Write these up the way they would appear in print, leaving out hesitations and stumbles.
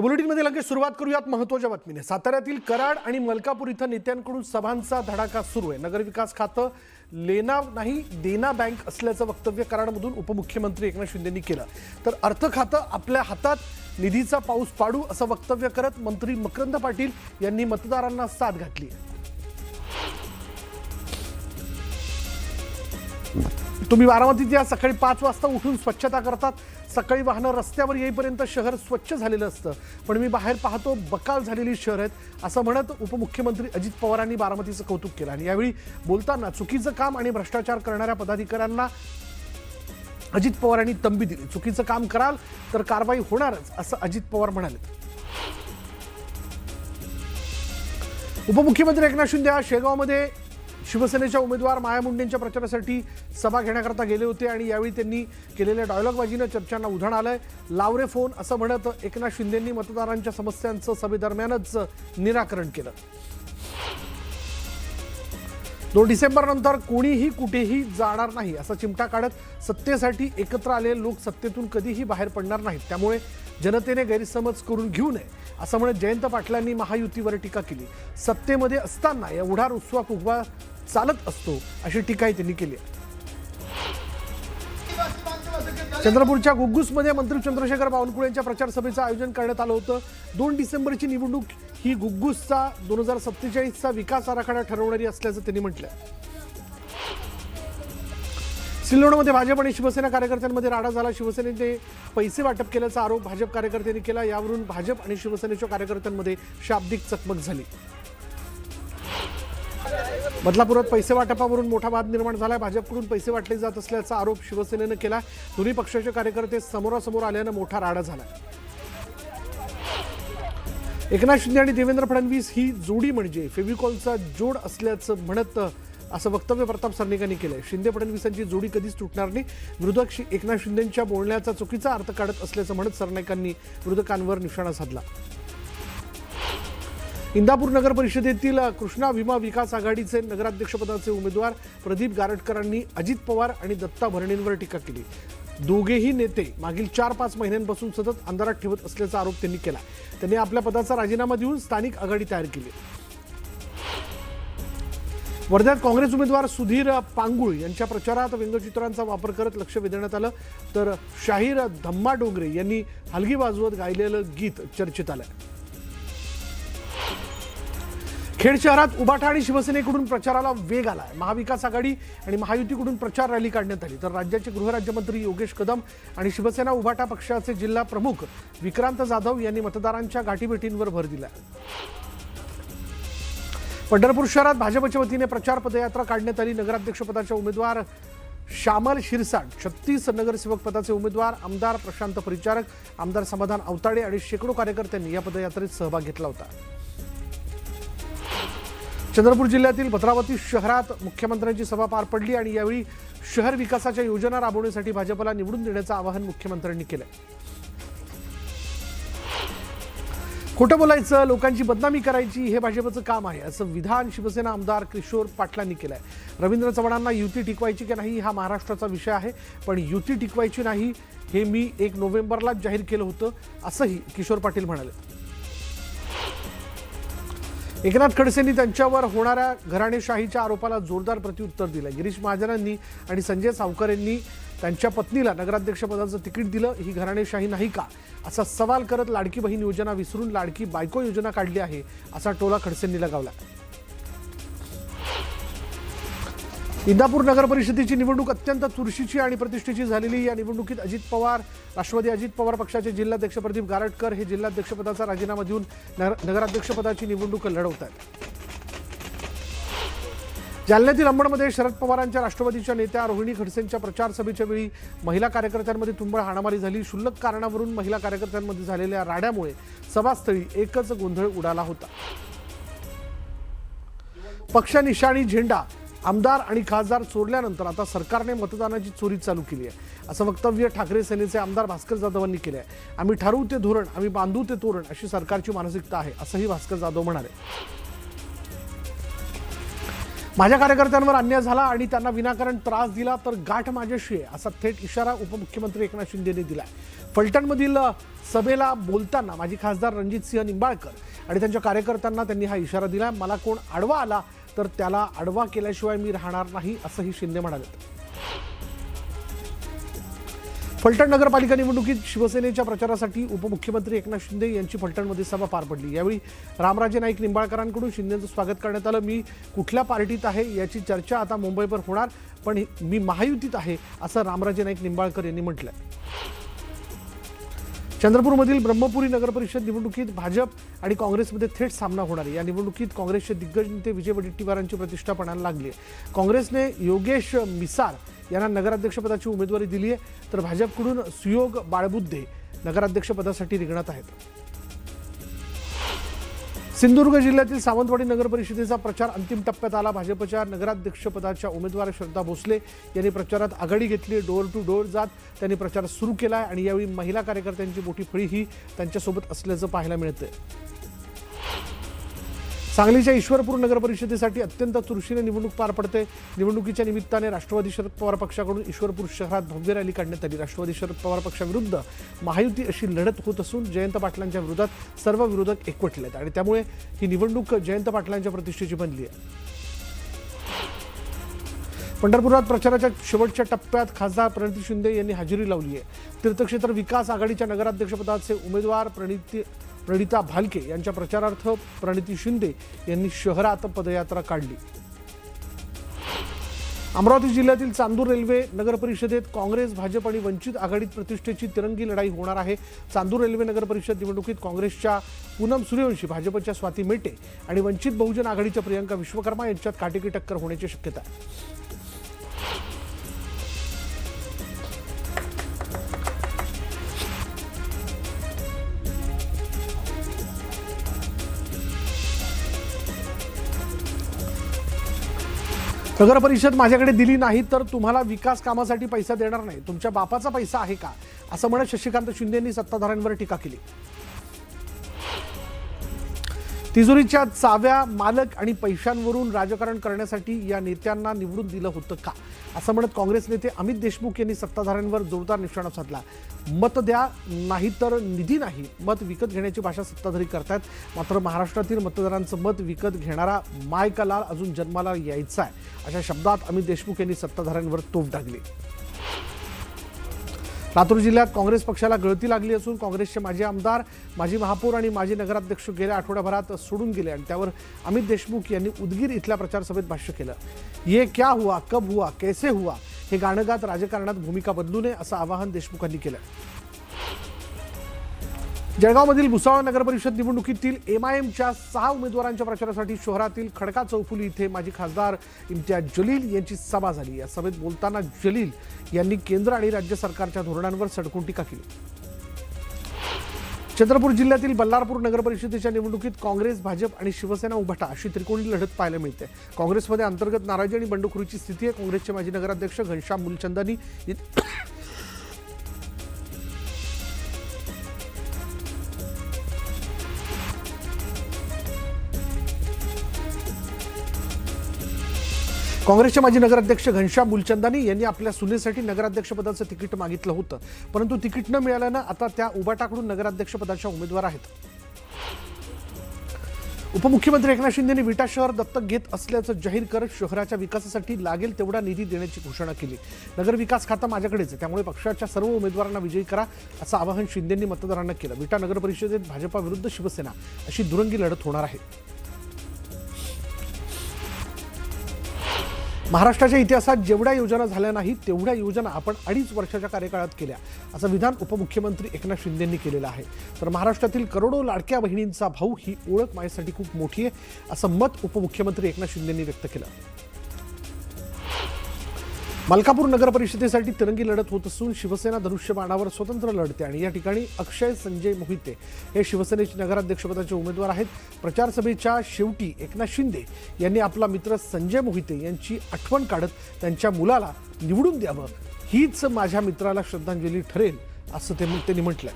तर बुलेटिनमध्ये लगेच सुरुवात करूयात महत्त्वाच्या बातमीने। साताऱ्यातील कराड आणि मलकापूर इथं नेत्यांकडून सभांचा धडाका सुरू आहे। नगरविकास खातं लेना नाही देना बँक असल्याचं वक्तव्य कराडमधून उपमुख्यमंत्री एकनाथ शिंदेंनी केलं। तर अर्थ खातं आपल्या हातात निधीचा पाऊस पाडू असं वक्तव्य करत मंत्री मकरंद पाटील यांनी मतदारांना साथ घातली आहे। तुम्ही बारामतीत या सकाळी 5 वाजता उठून स्वच्छता करतात। सकाळी वाहनं रस्त्यावर येईपर्यंत शहर स्वच्छ झालेलं असतं, पण मी बाहेर पाहतो बकाल झालेली शहर आहेत असं म्हणत उपमुख्यमंत्री अजित पवारांनी बारामतीचं कौतुक केलं। आणि यावेळी बोलताना चुकीचं काम आणि भ्रष्टाचार करणाऱ्या पदाधिकाऱ्यांना अजित पवारांनी तंबी दिली। चुकीचं काम कराल तर कारवाई होणारच असं अजित पवार म्हणाले। उपमुख्यमंत्री एकनाथ शिंदे आज शेगावमध्ये शिवसेनेच्या उमेदवार माया मुंडेंच्या प्रचारासाठी सभा घेण्याकरता गेले होते आणि यावेळी त्यांनी केलेल्या डायलॉगबाजीनं चर्चांना उधाण आलंय। लावरे फोन असं म्हणत एकनाथ शिंदेंनी मतदारांच्या समस्यांचं सभेदरम्यानच निराकरण केलं। 2 डिसेंबरनंतर कोणीही कुठेही जाणार नाही असा चिमटा काढत सत्तेसाठी एकत्र आलेले लोक सत्तेतून कधीही बाहेर पडणार नाहीत, त्यामुळे जनतेने गैरसमज करून घेऊ नये असं म्हणत जयंत पाटलांनी महायुतीवर टीका केली। सत्तेमध्ये असताना एवढा रुसवा फुगवा चालत असतो अशी टीकाही त्यांनी केली। चंद्रपूरच्या गुग्गुसमध्ये मंत्री चंद्रशेखर बावनकुळे यांच्या प्रचार सभेचं आयोजन करण्यात आलं होतं। 2 डिसेंबरची निवडणूक ही गुग्गुसचा 2047चा विकास आराखडा ठरवणारी असल्याचं त्यांनी म्हटलं। सिल्लोडमध्ये भाजप आणि शिवसेना कार्यकर्त्यांमध्ये राडा झाला। शिवसेनेने पैसे वाटप केल्याचा आरोप भाजप कार्यकर्त्यांनी केला। यावरून भाजप आणि शिवसेनेच्या कार्यकर्त्यांमध्ये शाब्दिक चकमक झाली। बदलापुरात पैसे वाटपावरून मोठा वाद निर्माण झाला। भाजपकडून पैसे वाटले जात असल्याचा आरोप शिवसेनेनं केला। दोन्ही पक्षाचे कार्यकर्ते समोरासमोर आल्यानं मोठा राडा झाला। एकनाथ शिंदे आणि देवेंद्र फडणवीस ही जोडी म्हणजे फेविकॉलचा जोड असल्याचं म्हणत असं वक्तव्य प्रताप सरनाईकांनी केलंय। शिंदे फडणवीसांची जोडी कधीच तुटणार नाही। विरोधक एकनाथ शिंदेंच्या बोलण्याचा चुकीचा अर्थ काढत असल्याचं म्हणत सरनाईकांनी विरोधकांवर निशाणा साधला। इंदापूर नगर परिषदेतील कृष्णा भीमा विकास आघाडीचे नगराध्यक्षपदाचे उमेदवार प्रदीप गारटकरांनी अजित पवार आणि दत्ता भरणेंवर टीका केली। दोघेही नेते मागील 4-5 महिन्यांपासून सतत अंधारात ठेवत असल्याचा आरोप त्यांनी केला। त्यांनी आपल्या पदाचा राजीनामा देऊन स्थानिक आघाडी तयार केली। वर्ध्यात काँग्रेस उमेदवार सुधीर पांगुळ यांच्या प्रचारात व्यंगचित्रांचा वापर करत लक्ष वेधण्यात आलं, तर शाहीर धम्मा डोंगरे यांनी हलगी वाजवत गायलेलं गीत चर्चेत आलं। खेड शहरात उबाटा आणि शिवसेनेकडून प्रचाराला वेग आला। महाविकास आघाडी आणि महायुतीकडून प्रचार रॅली काढण्यात आली, तर राज्याचे गृहराज्यमंत्री योगेश कदम आणि शिवसेना उबाटा पक्षाचे जिल्हा प्रमुख विक्रांत जाधव यांनी मतदारांच्या गाठीभेटींवर भर दिला। पंढरपूर शहरात भाजपच्या वतीने प्रचार पदयात्रा काढण्यात आली। नगराध्यक्षपदाचे उमेदवार श्यामल शिरसाट, 36 नगरसेवक पदाचे उमेदवार आमदार प्रशांत परिचारक, आमदार समाधान अवताडे आणि शेकडो कार्यकर्त्यांनी या पदयात्रेत सहभाग घेतला होता। चंद्रपूर जिल्ह्यातील भद्रावती शहरात मुख्यमंत्र्यांची सभा पार पडली आणि यावेळी शहर विकासाच्या योजना राबवण्यासाठी भाजपला निवडून देण्याचं आवाहन मुख्यमंत्र्यांनी केलं। खोटं बोलायचं, लोकांची बदनामी करायची हे भाजपचं काम आहे असं विधान शिवसेना आमदार किशोर पाटलांनी केलंय। रवींद्र चव्हाणांना युती टिकवायची की नाही हा महाराष्ट्राचा विषय आहे, पण युती टिकवायची नाही हे मी 1 नोव्हेंबरलाच जाहीर केलं होतं असंही किशोर पाटील म्हणाले। एकनाथ खडसेंनी त्यांच्यावर होणाऱ्या घराणेशाहीच्या आरोपाला जोरदार प्रत्युत्तर दिलं। गिरीश महाजनांनी आणि संजय सावकर यांनी त्यांच्या पत्नीला नगराध्यक्षपदाचं तिकीट दिलं, ही घराणेशाही नाही का असा सवाल करत लाडकी बहीण योजना विसरून लाडकी बायको योजना काढली आहे असा टोला खडसेंनी लगावला। इंदापूर नगर परिषदेची निवडणूक अत्यंत चुरशीची आणि प्रतिष्ठेची झालेली। या निवडणुकीत अजित पवार, राष्ट्रवादी अजित पवार पक्षाचे जिल्हाध्यक्ष प्रदीप गारटकर हे जिल्हाध्यक्षपदाचा राजीनामा देऊन नगराध्यक्षपदाची निवडणूक लढवत आहेत। जालन्यातील अंबडमध्ये शरद पवारांच्या राष्ट्रवादीच्या नेत्या रोहिणी खडसेंच्या प्रचार सभेच्या वेळी महिला कार्यकर्त्यांमध्ये तुंबळ हाणामारी झाली। क्षुल्लक कारणावरून महिला कार्यकर्त्यांमध्ये झालेल्या राड्यामुळे सभास्थळी एकच गोंधळ उडाला होता। पक्ष निशाणी झेंडा, आमदार आणि खासदार चोरल्यानंतर आता सरकारने मतदानाची चोरी चालू केली आहे असं वक्तव्य ठाकरे सेनेचे आमदार भास्कर जाधवांनी केले आहे। आम्ही ठरवू ते धोरण, आम्ही बांधू ते तोरण अशी सरकारची मानसिकता आहे असंही भास्कर जाधव म्हणाले। माझ्या कार्यकर्त्यांवर अन्याय झाला आणि त्यांना विनाकारण त्रास दिला तर गाठ माझ्याशी आहे, असा थेट इशारा उपमुख्यमंत्री एकनाथ शिंदेने दिलाय. फलटणमधील सभेला बोलताना माजी खासदार रणजितसिंह निंबाळकर आणि त्यांच्या कार्यकर्त्यांना त्यांनी हा इशारा दिला. मला कोण आडवा आला तर त्याला आडवा केल्याशिवाय मी राहणार नाही, असंही शिंदे म्हणाले. फलटण नगरपालिका निवडणुकीत शिवसेनेच्या प्रचारासाठी उपमुख्यमंत्री एकनाथ शिंदे यांची फलटणमध्ये सभा पार पडली. यावेळी रामराजे नाईक निंबाळकरांकडून शिंदेंचं स्वागत करण्यात आलं. मी कुठल्या पार्टीत आहे याची चर्चा आता मुंबईवर होणार, पण मी महायुतीत आहे, असं रामराजे नाईक निंबाळकर यांनी म्हटलं. चंद्रपूरमधील ब्रह्मपुरी नगरपरिषद निवडणुकीत भाजप आणि काँग्रेसमध्ये थेट सामना होणार आहे. या निवडणुकीत काँग्रेसचे दिग्गज नेते विजय वडेट्टीवारांची प्रतिष्ठा पणाला लागली आहे. काँग्रेसने योगेश मिसाळ यांना नगराध्यक्षपदाची उमेदवारी दिली आहे, तर भाजपकडून सुयोग बाळबुद्धे नगराध्यक्षपदासाठी रिंगणात आहेत. सिंधुदुर्ग जिल्ह्यातील सावंतवाडी नगरपरिषदेचा प्रचार अंतिम टप्प्यात आला. भाजपच्या नगराध्यक्षपदाच्या उमेदवार श्रद्धा भोसले यांनी प्रचारात आघाडी घेतली. डोअर टू डोअर जात त्यांनी प्रचार सुरू केला आहे आणि यावेळी महिला कार्यकर्त्यांची मोठी फळीही त्यांच्यासोबत असल्याचं पाहायला मिळतंय. सांगलीच्या ईश्वरपूर नगरपरिषदेसाठी अत्यंत चुरशीने निवडणूक पार पडते. निवडणुकीच्या निमित्ताने राष्ट्रवादी शरद पवार पक्षाकडून ईश्वरपूर शहरात भव्य रॅली काढण्यात आली. राष्ट्रवादी शरद पवार पक्षाविरुद्ध महायुती अशी लढत होत असून जयंत पाटलांच्या विरोधात सर्व विरोधक एकवटले आहेत आणि त्यामुळे ही निवडणूक जयंत पाटलांच्या प्रतिष्ठेची बनली आहे. पंढरपुरात प्रचाराच्या शेवटच्या टप्प्यात खासदार प्रणिती शिंदे यांनी हजेरी लावली आहे. तीर्थक्षेत्र विकास आघाडीच्या नगराध्यक्षपदाचे उमेदवार प्रणिता भालके यांच्या प्रचारार्थ प्रणिती शिंदे यांनी शहरात पदयात्रा काढली. अमरावती जिल्ह्यातील चांदूर रेल्वे नगरपरिषदेत काँग्रेस, भाजप आणि वंचित आघाडीत प्रतिष्ठेची तिरंगी लढाई होणार आहे. चांदूर रेल्वे नगरपरिषद निवडणुकीत काँग्रेसच्या पूनम सूर्यवंशी, भाजपच्या स्वाती मेटे आणि वंचित बहुजन आघाडीच्या प्रियंका विश्वकर्मा यांच्यात काटेकी टक्कर होण्याची शक्यता आहे. नगर परिषद माझ्याकडे दिली नाही तर तुम्हाला विकास कामासाठी पैसा देणार नाही, तुमच्या बापाचा पैसा आहे का, असं म्हणत शशिकांत शिंदे यांनी सत्ताधाऱ्यांवर टीका केली. तिजोरीच्या चाव्या, मालक आणि पैशांवरून राजकारण करण्यासाठी या नेत्यांना निवडून दिलं होतं का, असं म्हणत काँग्रेस नेते अमित देशमुख यांनी सत्ताधाऱ्यांवर जोरदार निशाणा साधला. मत द्या नाही तर निधी नाही, मत विकत घेण्याची भाषा सत्ताधारी करतात. मात्र महाराष्ट्रातील मतदारांचं मत विकत घेणारा माय लाल अजून जन्माला यायचा आहे, अशा शब्दात अमित देशमुख यांनी सत्ताधाऱ्यांवर तोफ डागली. लातूर जिल्ह्यात काँग्रेस पक्षाला गळती लागली असून काँग्रेसचे माजी आमदार, माजी महापौर आणि माजी नगराध्यक्ष गेल्या आठवड्याभरात सोडून गेले आणि त्यावर अमित देशमुख यांनी उदगीर इथल्या प्रचारसभेत भाष्य केलं. ये क्या हुआ, कब हुआ, कैसे हुआ हे गाणं गात राजकारणात भूमिका बदलू नये असं आवाहन देशमुखांनी केलं. जळगावमधील भुसावळ नगरपरिषद निवडणुकीतील एमआयएमच्या 6 उमेदवारांच्या प्रचारासाठी शहरातील खडका चौफुली इथे माजी खासदार इम्तियाज जलील यांची सभा झाली. या सभेत बोलताना जलील यांनी केंद्र आणि राज्य सरकारच्या धोरणांवर सडकून टीका केली. चंद्रपूर जिल्ह्यातील बल्लारपूर नगरपरिषदेच्या निवडणुकीत काँग्रेस, भाजप आणि शिवसेना उभाटा अशी त्रिकोणी लढत पाहायला मिळते. काँग्रेसमध्ये अंतर्गत नाराजी आणि बंडखोरीची स्थिती आहे. काँग्रेसचे माजी नगराध्यक्ष घनश्याम मुलचंदानी काँग्रेसचे माजी नगराध्यक्ष घनश्याम मुलचंदानी यांनी आपल्या सुनेसाठी नगराध्यक्षपदाचं तिकीट मागितलं होतं, परंतु तिकीट न मिळाल्यानं आता त्या उभाटाकडून नगराध्यक्षपदाच्या उमेदवार आहेत. उपमुख्यमंत्री एकनाथ शिंदेंनी विटा शहर दत्तक घेत असल्याचं जाहीर करत शहराच्या विकासासाठी लागेल तेवढा निधी देण्याची घोषणा केली. नगर विकास खातं माझ्याकडेच आहे, त्यामुळे पक्षाच्या सर्व उमेदवारांना विजयी करा, असं आवाहन शिंदेंनी मतदारांना केलं. विटा नगर परिषदेत भाजपा शिवसेना अशी दुरंगी लढत होणार आहे. महाराष्ट्राच्या इतिहासात जेवढ्या योजना झाल्या नाहीत तेवढ्या योजना आपण 2.5 वर्षाच्या कार्यकाळात केल्या, असं विधान उपमुख्यमंत्री एकनाथ शिंदेंनी केलेलं आहे. तर महाराष्ट्रातील करोडो लाडक्या बहिणींचा भाऊ ही ओळख माझ्यासाठी खूप मोठी आहे, असं मत उपमुख्यमंत्री एकनाथ शिंदेंनी व्यक्त केलं. मलकापूर नगर परिषदेसाठी तिरंगी लढत होत असून शिवसेना धनुष्यबाणावर स्वतंत्र लढते आणि या ठिकाणी अक्षय संजय मोहिते हे शिवसेनेचे नगराध्यक्षपदाचे उमेदवार आहेत. प्रचार सभेच्या शेवटी एकनाथ शिंदे यांनी आपला मित्र संजय मोहिते यांची आठवण काढत त्यांच्या मुलाला निवडून द्यावं, हीच माझ्या मित्राला श्रद्धांजली ठरेल, असं त्यांनी म्हटलंय.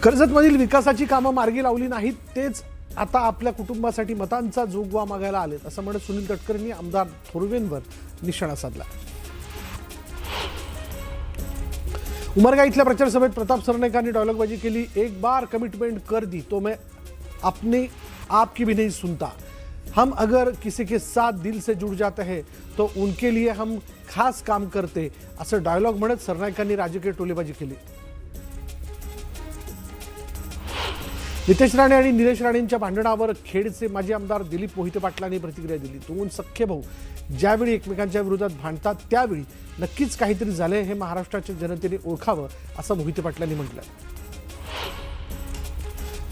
कर्जतमधील विकासाची कामं मार्गी लावली नाहीत, तेच आता आपल्या कुटुंबासाठी मतांचा जोगवा मागायला आलेत असं म्हणत सुनील तटकरेंनी आमदार थोरवेंवर निशाणा साधला. उमरगा इथल्या प्रचार सभेत प्रताप सरनाईकांनी डायलॉगबाजी केली. एक बार कमिटमेंट कर दी तो मैं अपने आप की भी नहीं सुनता. हम अगर किसी के साथ दिल से जुड़ जाते हैं तो उनके लिए हम खास काम करते असं डायलॉग म्हणत सरनाईकांनी राजकीय टोलेबाजी केली. नितेश राणे आणि निलेश राणेंच्या भांडणावर खेडचे माजी आमदार दिलीप मोहिते पाटलांनी प्रतिक्रिया दिली. दोन सख्खे भाऊ ज्यावेळी एकमेकांच्या विरोधात भांडतात त्यावेळी नक्कीच काहीतरी झालंय हे महाराष्ट्राच्या जनतेने ओळखावं असं मोहिते पाटलांनी म्हटलं.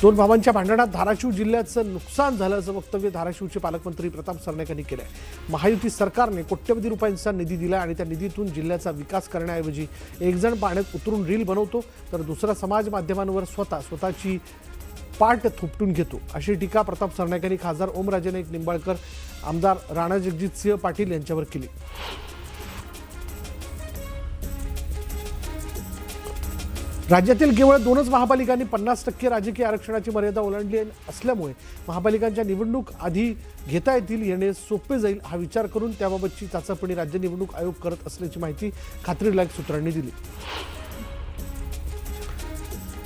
दोन भावांच्या भांडणात धाराशिव जिल्ह्याचं नुकसान झालं असं वक्तव्य धाराशिवचे पालकमंत्री प्रताप सरनाईक यांनी केलंय. महायुती सरकारने कोट्यवधी रुपयांचा निधी दिला आणि त्या निधीतून जिल्ह्याचा विकास करण्याऐवजी एक जण पाण्यात उतरून रील बनवतो तर दुसरा समाज माध्यमांवर स्वतःची पाठ थोपटून घेतो अशी टीका प्रताप सरनाईक यांनी खासदार ओमराजे नाईक निंबाळकर, आमदार राणा जगजितसिंह पाटील यांच्यावर केली. राज्यातील केवळ 2च महापालिकांनी 50% राजकीय आरक्षणाची मर्यादा ओलांडली असल्यामुळे महापालिकांच्या निवडणूक आधी घेता येतील येणे सोपे जाईल हा विचार करून त्याबाबतची चाचपणी राज्य निवडणूक आयोग करत असल्याची माहिती खात्रीलायक सूत्रांनी दिली.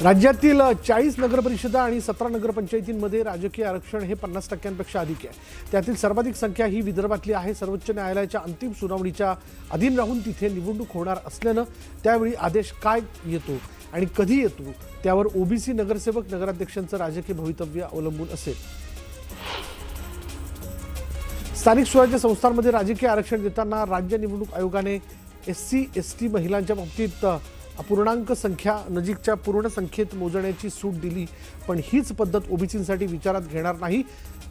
राज्यातील 40 नगरपरिषदा आणि 17 नगरपंचायतींमध्ये राजकीय आरक्षण हे 50%पेक्षा अधिक आहे. त्यातील सर्वाधिक संख्या ही विदर्भातली आहे. सर्वोच्च न्यायालयाच्या अंतिम सुनावणीच्या अधीन राहून तिथे निवडणूक होणार असल्यानं त्यावेळी आदेश काय येतो आणि कधी येतो त्यावर ओबीसी नगरसेवक नगराध्यक्षांचं राजकीय भवितव्य अवलंबून असेल. स्थानिक स्वराज्य संस्थांमध्ये राजकीय आरक्षण देताना राज्य निवडणूक आयोगाने SC ST महिलांच्या बाबतीत अपूर्णांक संख्या नजीकच्या पूर्ण संख्येत मोजण्याची सूट दिली, पण हीच पद्धत ओबीसींसाठी विचारात घेणार नाही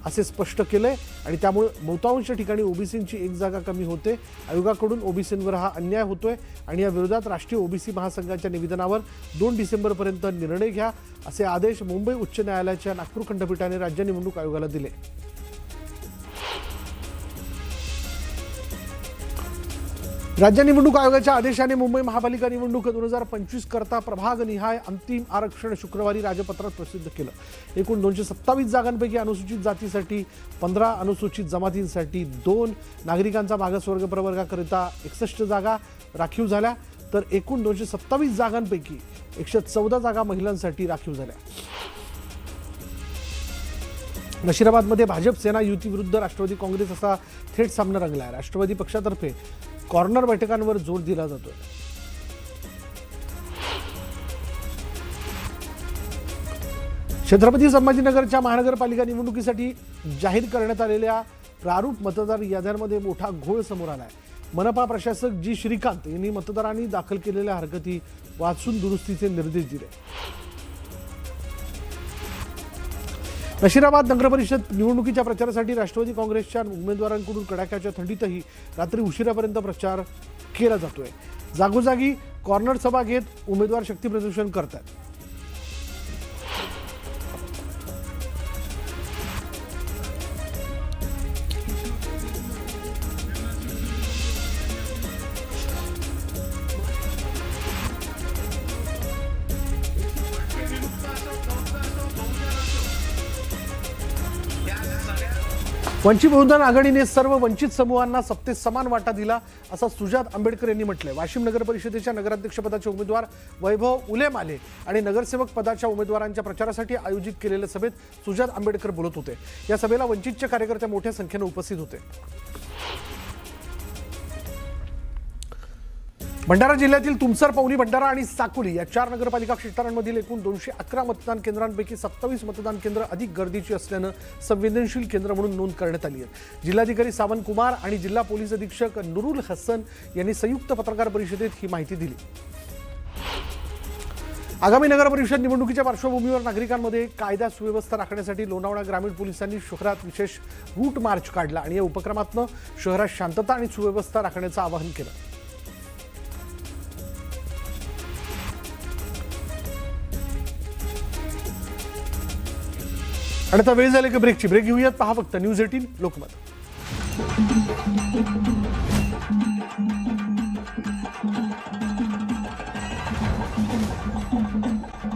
असे स्पष्ट केलंय आणि त्यामुळे बहुतांश ठिकाणी ओबीसींची एक जागा कमी होते. आयोगाकडून ओबीसींवर हा अन्याय होतोय आणि या विरोधात राष्ट्रीय ओबीसी महासंघाच्या निवेदनावर 2 डिसेंबरपर्यंत निर्णय घ्या असे आदेश मुंबई उच्च न्यायालयाच्या नागपूर खंडपीठाने राज्य निवडणूक आयोगाला दिले. राज्य निवडणूक आयोगाच्या आदेशाने मुंबई महापालिका निवडणूक 2025 करता प्रभागनिहाय अंतिम आरक्षण शुक्रवारी राजपत्रात प्रसिद्ध केलं. एकूण 227 जागांपैकी अनुसूचित जातीसाठी 15, अनुसूचित जमातींसाठी 2, नागरिकांचा मागासवर्ग प्रवर्गाकरिता 61 जागा राखीव झाल्या तर एकूण 227 जागांपैकी 114 जागा महिलांसाठी राखीव झाल्या. नशिराबादमध्ये भाजप सेना युती विरुद्ध राष्ट्रवादी काँग्रेस असा थेट सामना रंगला. राष्ट्रवादी पक्षातर्फे कॉर्नर बैठकांवर जोर दिला जातोय. छत्रपती संभाजीनगरच्या महानगरपालिका निवडणुकीसाठी जाहीर करण्यात आलेल्या प्रारूप मतदार याद्यांमध्ये मोठा घोळ समोर आलाय. मनपा प्रशासक जी श्रीकांत यांनी मतदारांनी दाखल केलेल्या हरकती वाचून दुरुस्तीचे निर्देश दिले. नशिराबाद नगरपरिषद निवडणुकीच्या प्रचारासाठी राष्ट्रवादी काँग्रेसच्या उमेदवारांकडून कडाक्याच्या थंडीतही रात्री उशिरापर्यंत प्रचार केला जातोय. जागोजागी कॉर्नर सभा घेत उमेदवार शक्तीप्रदर्शन करतात. वंचित बहुजन आघाडीने सर्व वंचित समूहांना सत्तेत समान वाटा दिला असं सुजात आंबेडकर यांनी म्हटलंय. वाशिम नगर परिषदेच्या नगराध्यक्षपदाचे उमेदवार वैभव उलेमाले आणि नगरसेवक पदाच्या उमेदवारांच्या प्रचारासाठी आयोजित केलेल्या सभेत सुजात आंबेडकर बोलत होते. या सभेला वंचितचे कार्यकर्ते मोठ्या संख्येने उपस्थित होते. भंडारा जिल्ह्यातील तुमसर, पवनी, भंडारा आणि साकोली या 4 नगरपालिका क्षेत्रांमधील एकूण 211 मतदान केंद्रांपैकी 27 मतदान केंद्र अधिक गर्दीची असल्यानं संवेदनशील केंद्र म्हणून नोंद करण्यात आली आहे. जिल्हाधिकारी सावंत कुमार आणि जिल्हा पोलीस अधीक्षक नुरुल हसन यांनी संयुक्त पत्रकार परिषदेत ही माहिती दिली. आगामी नगर परिषद निवडणुकीच्या पार्श्वभूमीवर नागरिकांमध्ये कायदा सुव्यवस्था राखण्यासाठी लोणावळा ग्रामीण पोलिसांनी शहरात विशेष रूट मार्च काढला आणि या उपक्रमातून शहरात शांतता आणि सुव्यवस्था राखण्याचं आवाहन केलं. आणि आता वेळ झाली की ब्रेकची. ब्रेक घेऊयात. पहा फक्त न्यूज 18 लोकमत.